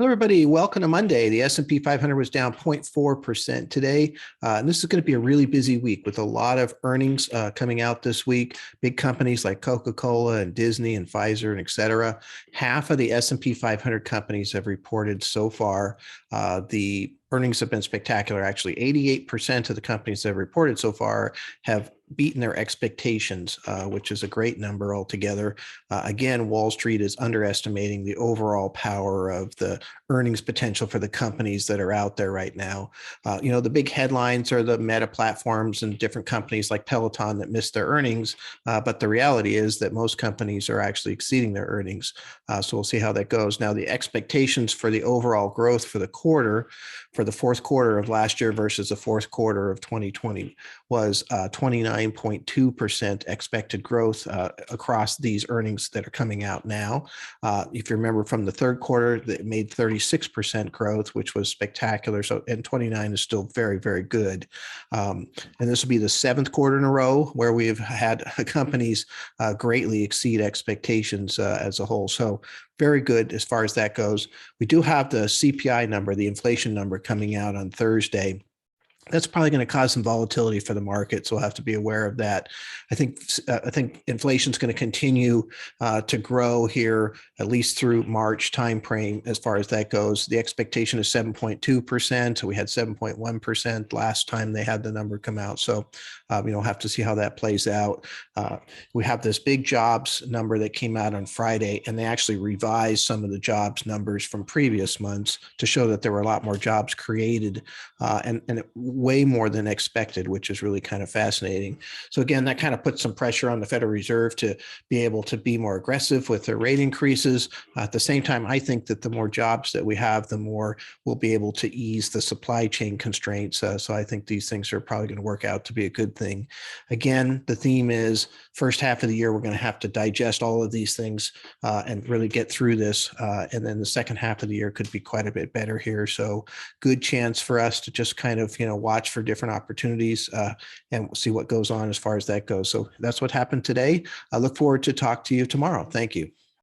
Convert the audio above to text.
Hello, everybody. Welcome to Monday. The S&P 500 was down 0.4% today. And this is going to be a really busy week with a lot of earnings coming out this week. Big companies like Coca-Cola and Disney and Pfizer and et cetera. Half of the S&P 500 companies have reported so far. The earnings have been spectacular. Actually, 88% of the companies that have reported so far have beaten their expectations, which is a great number altogether. Again, Wall Street is underestimating the overall power of the earnings potential for the companies that are out there right now. The big headlines are the meta platforms and different companies like Peloton that missed their earnings. But the reality is that most companies are actually exceeding their earnings. So we'll see how that goes. Now, the expectations for the overall growth for the quarter, for the fourth quarter of last year versus the fourth quarter of 2020 was 29.2% expected growth across these earnings that are coming out now. If you remember from the third quarter, it made 36% growth, which was spectacular. So, and 29 is still very, very good. And this will be the seventh quarter in a row where we've had companies greatly exceed expectations as a whole. So very good as far as that goes. We do have the CPI number, the inflation number coming out on Thursday. That's probably going to cause some volatility for the market, so we'll have to be aware of that. I think inflation is going to continue to grow here at least through March timeframe as far as that goes. The expectation is 7.2%. We had 7.1% last time they had the number come out. So we'll have to see how that plays out. We have this big jobs number that came out on Friday, and they actually revised some of the jobs numbers from previous months to show that there were a lot more jobs created and way more than expected, which is really kind of fascinating. So again, that kind of puts some pressure on the Federal Reserve to be able to be more aggressive with their rate increases. At the same time, I think that the more jobs that we have, the more we'll be able to ease the supply chain constraints. So I think these things are probably going to work out to be a good thing. Again, the theme is first half of the year, we're going to have to digest all of these things and really get through this. And then the second half of the year could be quite a bit better here. So good chance for us to just kind of, watch for different opportunities and see what goes on as far as that goes. So that's what happened today. I look forward to talk to you tomorrow. Thank you.